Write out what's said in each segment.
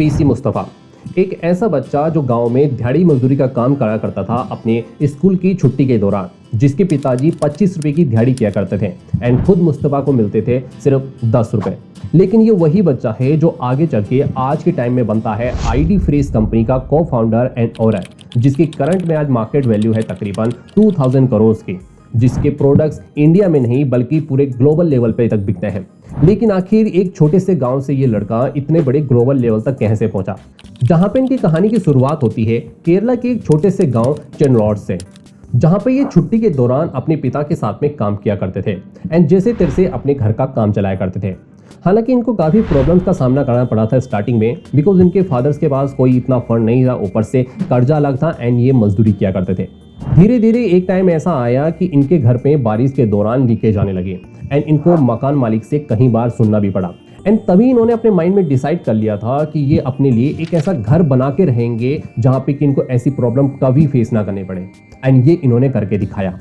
PC Mustafa एक ऐसा बच्चा जो गांव में दिहाड़ी मजदूरी का काम करा करता था अपने स्कूल की छुट्टी के दौरान, जिसके पिताजी 25 रुपए की दिहाड़ी किया करते थे एंड खुद मुस्तफ़ा को मिलते थे सिर्फ 10 रुपए। लेकिन ये वही बच्चा है जो आगे चल के आज के टाइम में बनता है आईडी फ्रेश कंपनी का को फाउंडर एंड ओनर, जिसकी करंट में आज मार्केट वैल्यू है तकरीबन 2000 करोड़ की, जिसके प्रोडक्ट्स इंडिया में नहीं बल्कि पूरे ग्लोबल लेवल पे तक बिकते हैं। लेकिन आखिर एक छोटे से गांव से ये लड़का इतने बड़े ग्लोबल लेवल तक कैसे पहुंचा? जहां पे इनकी कहानी की शुरुआत होती है केरला के एक छोटे से गांव चेन्नौर से, जहां पे ये छुट्टी के दौरान अपने पिता के साथ में काम किया करते थे एंड जैसे तैसे अपने घर का काम चलाया करते थे। हालांकि इनको काफ़ी प्रॉब्लम्स का सामना करना पड़ा था स्टार्टिंग में, बिकॉज इनके फादर्स के पास कोई इतना फंड नहीं था, ऊपर से कर्जा अलग था एंड ये मजदूरी किया करते थे। धीरे धीरे एक टाइम ऐसा आया कि इनके घर पे बारिश के दौरान लीकेज आने लगे एंड इनको मकान मालिक से कई बार सुनना भी पड़ा एंड तभी इन्होंने अपने माइंड में डिसाइड कर लिया था कि ये अपने लिए एक ऐसा घर बना के रहेंगे जहाँ पे कि इनको ऐसी प्रॉब्लम कभी फेस ना करने पड़े एंड ये इन्होंने करके दिखाया।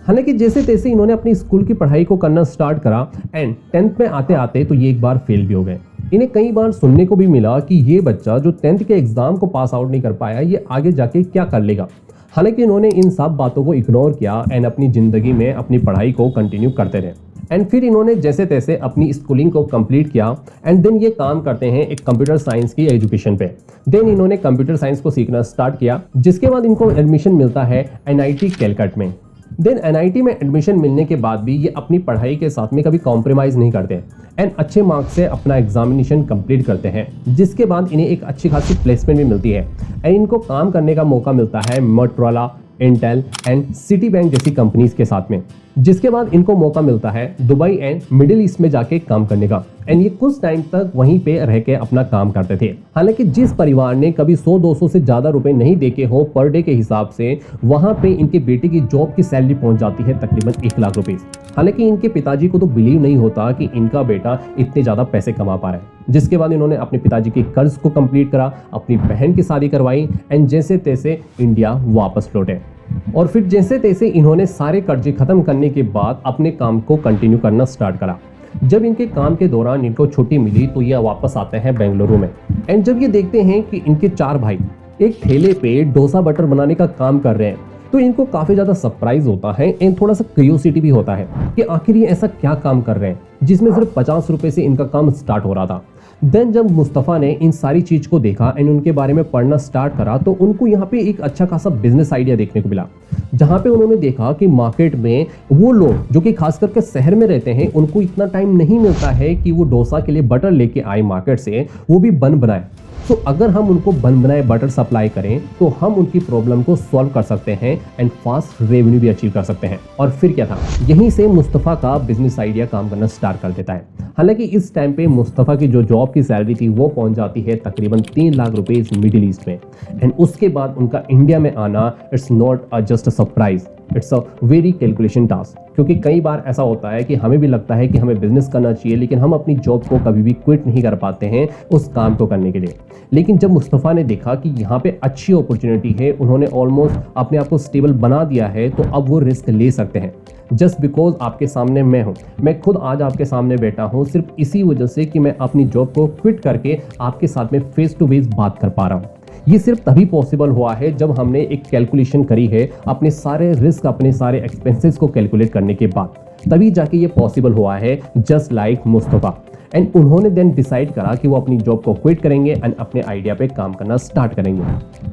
हालांकि जैसे तैसे इन्होंने अपनी स्कूल की पढ़ाई को करना स्टार्ट करा एंड 10th में आते आते तो ये एक बार फेल भी हो गए। इन्हें कई बार सुनने को भी मिला कि ये बच्चा जो 10th के एग्जाम को पास आउट नहीं कर पाया ये आगे जाके क्या कर लेगा। हालांकि इन्होंने इन सब बातों को इग्नोर किया एंड अपनी ज़िंदगी में अपनी पढ़ाई को कंटिन्यू करते रहे एंड फिर इन्होंने जैसे तैसे अपनी स्कूलिंग को कंप्लीट किया एंड देन ये काम करते हैं एक कंप्यूटर साइंस की एजुकेशन पे। देन इन्होंने कंप्यूटर साइंस को सीखना स्टार्ट किया, जिसके बाद इनको एडमिशन मिलता है एनआईटी कैलकट में। देन एनआईटी में एडमिशन मिलने के बाद भी ये अपनी पढ़ाई के साथ में कभी कॉम्प्रोमाइज़ नहीं करते एंड अच्छे मार्क्स से अपना एग्जामिनेशन कंप्लीट करते हैं, जिसके बाद इन्हें एक अच्छी खासी प्लेसमेंट भी मिलती है एंड इनको काम करने का मौका मिलता है Motorola, Intel and city bank जैसी कंपनीज के साथ में, जिसके बाद इनको मौका मिलता है दुबई एंड मिडिल ईस्ट में जाके काम करने का एंड ये कुछ टाइम तक वहीं पे रह के अपना काम करते थे। हालांकि जिस परिवार ने कभी 100-200 से ज़्यादा रुपए नहीं देके हो पर डे के हिसाब से, वहाँ पे इनके बेटे की जॉब की सैलरी पहुँच जाती है तकरीबन 1 लाख रुपये। हालांकि इनके पिताजी को तो बिलीव नहीं होता कि इनका बेटा इतने ज़्यादा पैसे कमा पा रहा है। जिसके बाद इन्होंने अपने पिताजी के कर्ज को कंप्लीट करा, अपनी बहन की शादी करवाई एंड जैसे तैसे इंडिया वापस लौटे और फिर जैसे तैसे इन्होंने सारे कर्जे खत्म करने के बाद अपने काम को कंटिन्यू करना स्टार्ट करा। जब इनके काम के दौरान इनको छुट्टी मिली तो ये वापस आते हैं बेंगलुरु में एंड जब ये देखते हैं कि इनके 4 भाई एक ठेले पे डोसा बटर बनाने का काम कर रहे हैं तो इनको काफ़ी ज़्यादा सरप्राइज होता है एंड थोड़ा सा क्यूरियोसिटी भी होता है कि आखिर ये ऐसा क्या काम कर रहे हैं जिसमें सिर्फ 50 रुपये से इनका काम स्टार्ट हो रहा था। देन जब मुस्तफ़ा ने इन सारी चीज़ को देखा एंड उनके बारे में पढ़ना स्टार्ट करा तो उनको यहाँ पे एक अच्छा खासा बिजनेस आइडिया देखने को मिला, जहाँ पे उन्होंने देखा कि मार्केट में वो लोग जो कि खास करके शहर में रहते हैं उनको इतना टाइम नहीं मिलता है कि वो डोसा के लिए बटर लेके आए मार्केट से, वो भी बन बनाए। तो अगर हम उनको बन बनाए बटर सप्लाई करें तो हम उनकी प्रॉब्लम को सॉल्व कर सकते हैं एंड फास्ट रेवेन्यू भी अचीव कर सकते हैं। और फिर क्या था, यहीं से मुस्तफ़ा का बिजनेस आइडिया काम करना स्टार्ट कर देता है। हालांकि इस टाइम पे मुस्तफ़ा की जो जॉब की सैलरी थी वो पहुंच जाती है तकरीबन 3 लाख रुपए मिडिल ईस्ट में एंड उसके बाद उनका इंडिया में आना it's not just a surprise, it's a very calculation task. क्योंकि कई बार ऐसा होता है कि हमें भी लगता है कि हमें बिजनेस करना चाहिए लेकिन हम अपनी जॉब को कभी भी क्विट नहीं कर पाते हैं उस काम को करने के लिए। लेकिन जब मुस्तफ़ा ने देखा कि यहाँ पे अच्छी अपॉर्चुनिटी है, उन्होंने ऑलमोस्ट अपने आप को स्टेबल बना दिया है, तो अब वो रिस्क ले सकते हैं। जस्ट बिकॉज आपके सामने मैं हूँ, मैं खुद आज आपके सामने बैठा हूँ सिर्फ इसी वजह से कि मैं अपनी जॉब को क्विट करके आपके साथ में फेस टू फेस बात कर पा रहा हूँ। ये सिर्फ तभी पॉसिबल हुआ है जब हमने एक कैलकुलेशन करी है, अपने सारे रिस्क, अपने सारे एक्सपेंसेस को कैलकुलेट करने के बाद तभी जाके ये पॉसिबल हुआ है, जस्ट लाइक मुस्तफ़ा। एंड उन्होंने देन डिसाइड करा कि वो अपनी जॉब को क्विट करेंगे एंड अपने आइडिया पे काम करना स्टार्ट करेंगे।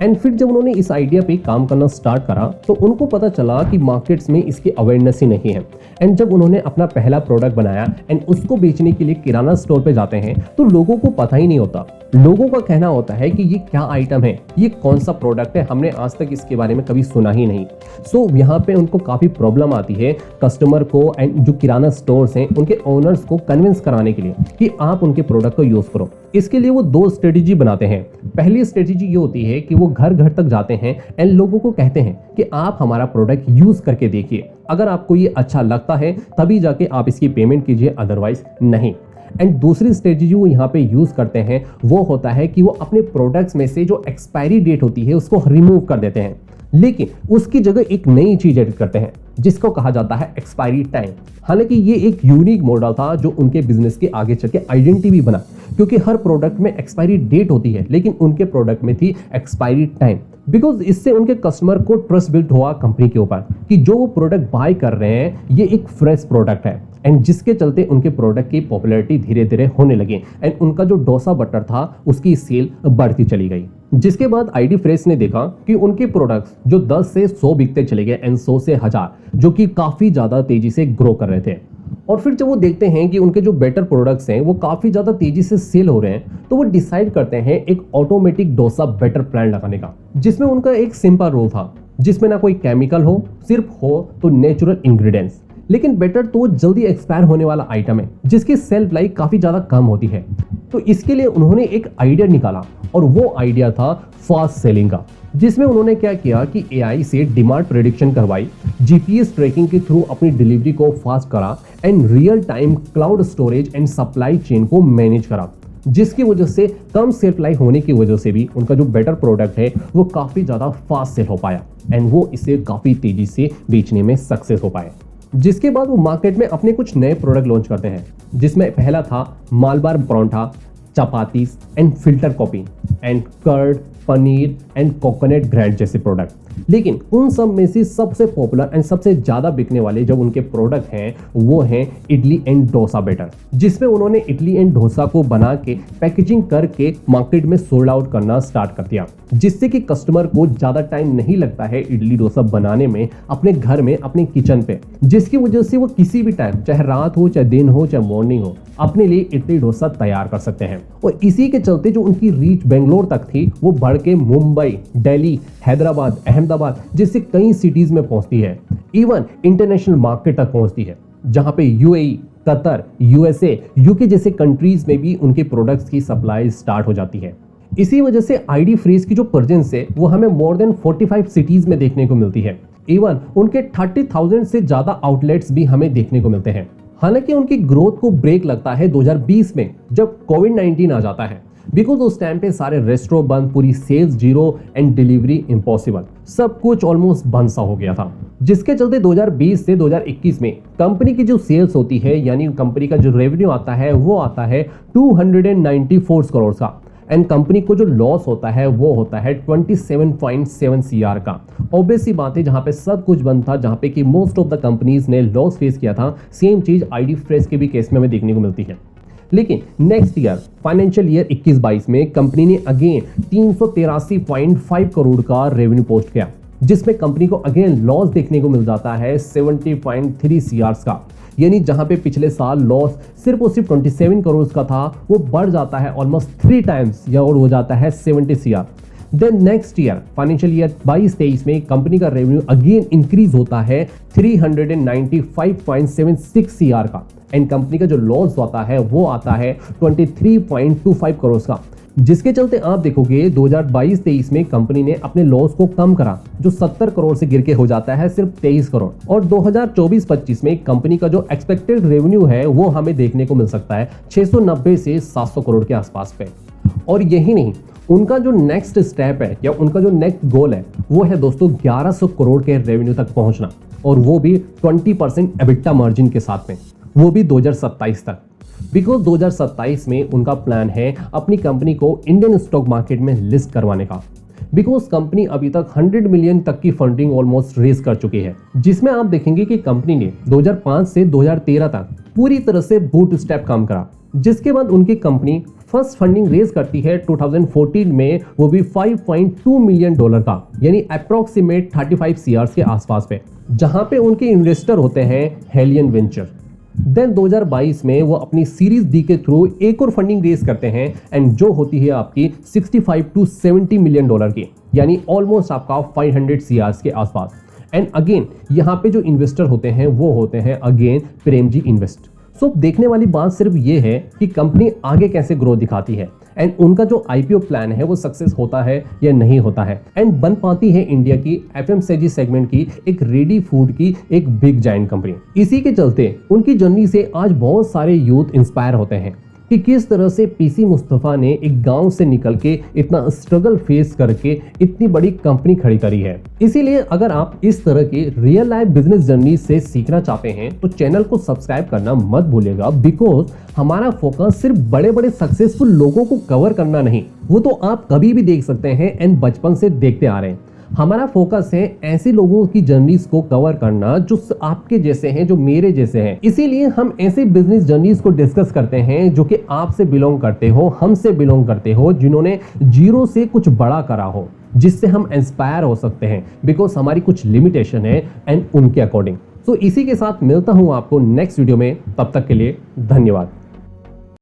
एंड फिर जब उन्होंने इस आइडिया पे काम करना स्टार्ट करा तो उनको पता चला कि मार्केट्स में इसकी अवेयरनेस ही नहीं है एंड जब उन्होंने अपना पहला प्रोडक्ट बनाया एंड उसको बेचने के लिए किराना स्टोर पे जाते हैं तो लोगों को पता ही नहीं होता। लोगों का कहना होता है कि ये क्या आइटम है, ये कौन सा प्रोडक्ट है, हमने आज तक इसके बारे में कभी सुना ही नहीं। सो यहाँ पे उनको काफ़ी प्रॉब्लम आती है कस्टमर को एंड जो किराना स्टोर्स हैं उनके ओनर्स को कन्विंस कराने के लिए कि आप उनके प्रोडक्ट को यूज़ करो। इसके लिए वो 2 स्ट्रेटेजी बनाते हैं। पहली स्ट्रेटेजी ये होती है कि वो घर घर तक जाते हैं एंड लोगों को कहते हैं कि आप हमारा प्रोडक्ट यूज़ करके देखिए, अगर आपको ये अच्छा लगता है तभी जाके आप इसकी पेमेंट कीजिए, अदरवाइज नहीं। एंड दूसरी स्ट्रेटेजी वो यहाँ पे यूज़ करते हैं वो होता है कि वो अपने प्रोडक्ट्स में से जो एक्सपायरी डेट होती है उसको रिमूव कर देते हैं, लेकिन उसकी जगह एक नई चीज़ एडिट करते हैं। जिसको कहा जाता है एक्सपायरी टाइम। हालांकि ये एक यूनिक मॉडल था जो उनके बिजनेस के आगे चल के आइडेंटिटी भी बना, क्योंकि हर प्रोडक्ट में एक्सपायरी डेट होती है लेकिन उनके प्रोडक्ट में थी एक्सपायरी टाइम। बिकॉज इससे उनके कस्टमर को ट्रस्ट बिल्ड हुआ कंपनी के ऊपर कि जो वो प्रोडक्ट बाय कर रहे हैं ये एक फ्रेश प्रोडक्ट है, एंड जिसके चलते उनके प्रोडक्ट की पॉपुलैरिटी धीरे धीरे होने लगी एंड उनका जो डोसा बटर था उसकी सेल बढ़ती चली गई। जिसके बाद आईडी फ्रेश ने देखा कि उनके प्रोडक्ट्स जो 10 से 100 बिकते चले गए एंड 100 से 1000, जो कि काफी ज्यादा तेजी से ग्रो कर रहे थे। और फिर जब वो देखते हैं कि उनके जो बेटर प्रोडक्ट्स हैं वो काफी ज्यादा तेजी से सेल हो रहे हैं, तो वो डिसाइड करते हैं एक ऑटोमेटिक डोसा बेटर प्लान लगाने का, जिसमें उनका एक सिंपल रूल था, जिसमें ना कोई केमिकल हो, सिर्फ हो तो नेचुरल इंग्रेडिएंट्स। लेकिन बेटर तो जल्दी एक्सपायर होने वाला आइटम है जिसकी सेल्फ लाइफ काफी ज्यादा कम होती है। तो इसके लिए उन्होंने एक आइडिया निकाला और वो आइडिया था फास्ट सेलिंग का, जिसमें उन्होंने क्या किया कि एआई से डिमांड प्रेडिक्शन करवाई, जीपीएस ट्रैकिंग के थ्रू अपनी डिलीवरी को फास्ट करा and real time cloud storage and supply chain को मैनेज करा, जिसकी वजह से कम सेल्फ लाइफ होने की वजह से भी उनका जो बेटर प्रोडक्ट है वो काफी ज्यादा फास्ट सेल हो पाया एंड वो इसे काफी तेजी से बेचने में सक्सेस हो पाए। जिसके बाद वो मार्केट में अपने कुछ नए प्रोडक्ट लॉन्च करते हैं, जिसमें पहला था Malabar paratha, chapatis and filter coffee and curd, paneer and coconut grand जैसे प्रोडक्ट। लेकिन उन सब में से सबसे पॉपुलर एंड सबसे ज्यादा बिकने वाले जो उनके प्रोडक्ट हैं वो हैं इडली एंड डोसा बैटर, जिसमें उन्होंने इडली एंड डोसा को बना के पैकेजिंग करके मार्केट में सोल्ड आउट करना स्टार्ट कर दिया, जिससे कि कस्टमर को ज्यादा टाइम नहीं लगता है इडली डोसा बनाने में अपने घर में अपने किचन पे, जिसकी वजह से वो किसी भी टाइम, चाहे रात हो चाहे दिन हो चाहे मॉर्निंग हो, अपने लिए इडली डोसा तैयार कर सकते हैं। और इसी के चलते जो उनकी रीच बेंगलोर तक थी वो बढ़ के मुंबई, दिल्ली, हैदराबाद, अहमदाबाद जैसे कई सिटीज में पहुंचती है, इवन इंटरनेशनल मार्केट तक पहुंचती है, जहां पे यूएई, कतर, यूएसए, यूके जैसे कंट्रीज में भी उनके प्रोडक्ट्स की सप्लाई स्टार्ट हो जाती है। इसी वजह से आईडी फ्रेश की जो प्रेजेंस है वो हमें मोर देन 45 सिटीज में देखने को मिलती है। इवन उनके 30,000 से ज्यादा आउटलेट्स भी हमें देखने को मिलते हैं। हालांकि उनकी ग्रोथ को ब्रेक लगता है 2020 में, जब कोविड-19 आ जाता है, बिकॉज उस टाइम पे सारे रेस्टोरेंट बंद, पूरी sales zero and delivery impossible, सब कुछ ऑलमोस्ट बंद सा हो गया था। जिसके चलते 2020 से 2021 में कंपनी की जो सेल्स होती है, यानी कंपनी का जो रेवेन्यू आता है वो आता है 294 करोड़ का, एंड कंपनी को जो लॉस होता है वो होता है 27.7 CR का। ऑब्वियस सी बात है, जहां पे सब कुछ बंद था, जहां पे कि मोस्ट ऑफ द कंपनीज ने लॉस फेस किया था, सेम चीज आईडी फ्रेश के भी केस में हमें देखने को मिलती है। लेकिन नेक्स्ट ईयर फाइनेंशियल ईयर 21-22 में कंपनी ने अगेन 383.5 करोड़ का रेवेन्यू पोस्ट किया, जिसमें कंपनी को अगेन लॉस देखने को मिल जाता है 70.3 CR का। यानी जहां पे पिछले साल लॉस सिर्फ और सिर्फ 27 करोड़ का था, वो बढ़ जाता है ऑलमोस्ट 3 टाइम्स या और हो जाता है 70 CR। Then next year financial year 22-23 में कंपनी का रेवेन्यू अगेन इंक्रीज होता है 395.76 CR का, एंड कंपनी का जो लॉस आता है वो आता है 23.25 करोड़ का। जिसके चलते आप देखोगे 2022-23 में कंपनी ने अपने लॉस को कम करा, जो 70 करोड़ से गिर के हो जाता है सिर्फ 23 करोड़। और 2024-25 में कंपनी का जो एक्सपेक्टेड रेवेन्यू है वो हमें देखने को मिल सकता है 690 से 700 करोड़ के आसपास पे। और यही नहीं, उनका जो नेक्स्ट स्टेप है या उनका जो नेक्स्ट गोल है वो है दोस्तों 1100 करोड़ के रेवेन्यू तक पहुंचना, और वो भी 20% एबिटा मार्जिन के साथ में, वो भी 2027 तक। बिकॉज 2027 में उनका प्लान है अपनी कंपनी को इंडियन स्टॉक मार्केट में लिस्ट करवाने का, बिकॉज कंपनी अभी तक 100 मिलियन तक की फंडिंग ऑलमोस्ट रेज कर चुकी है, जिसमें आप देखेंगे कि कंपनी ने 2005 से 2013 तक पूरी तरह से बूट स्टेप काम करा। जिसके बाद उनकी कंपनी फर्स्ट फंडिंग रेज करती है 2014 में, वो भी $5.2 मिलियन का, यानी अप्रोक्सीमेट 35 CR के आसपास पे, जहां पे उनके इन्वेस्टर होते हैं हेलियन वेंचर। देन 2022 में वो अपनी सीरीज डी के थ्रू एक और फंडिंग रेज करते हैं, एंड जो होती है आपकी 65 to 70 मिलियन की, यानी ऑलमोस्ट आपका 500 CR के आसपास। एंड अगेन यहाँ पे जो इन्वेस्टर होते हैं वो होते हैं अगेन प्रेमजी इन्वेस्ट। सो देखने वाली बात सिर्फ ये है कि कंपनी आगे कैसे ग्रोथ दिखाती है, एंड उनका जो आईपीओ प्लान है वो सक्सेस होता है या नहीं होता है, एंड बन पाती है इंडिया की एफएमसीजी सेगमेंट की एक रेडी फूड की एक बिग जायंट कंपनी। इसी के चलते उनकी जर्नी से आज बहुत सारे यूथ इंस्पायर होते हैं, कि किस तरह से पीसी मुस्तफा ने एक गांव से निकल के इतना स्ट्रगल फेस करके इतनी बड़ी कंपनी खड़ी करी है। इसीलिए अगर आप इस तरह की रियल लाइफ बिजनेस जर्नी से सीखना चाहते हैं तो चैनल को सब्सक्राइब करना मत भूलिएगा, बिकॉज हमारा फोकस सिर्फ बड़े बड़े सक्सेसफुल लोगों को कवर करना नहीं, वो तो आप कभी भी देख सकते हैं एंड बचपन से देखते आ रहे हैं। हमारा फोकस है ऐसे लोगों की जर्नीज को कवर करना जो आपके जैसे हैं, जो मेरे जैसे हैं। इसीलिए हम ऐसे बिजनेस जर्नीज को डिस्कस करते हैं जो कि आपसे बिलोंग करते हो, हमसे बिलोंग करते हो, जिन्होंने जीरो से कुछ बड़ा करा हो, जिससे हम इंस्पायर हो सकते हैं, बिकॉज हमारी कुछ लिमिटेशन है एंड उनके अकॉर्डिंग। सो इसी के साथ मिलता हूं आपको नेक्स्ट वीडियो में, तब तक के लिए धन्यवाद।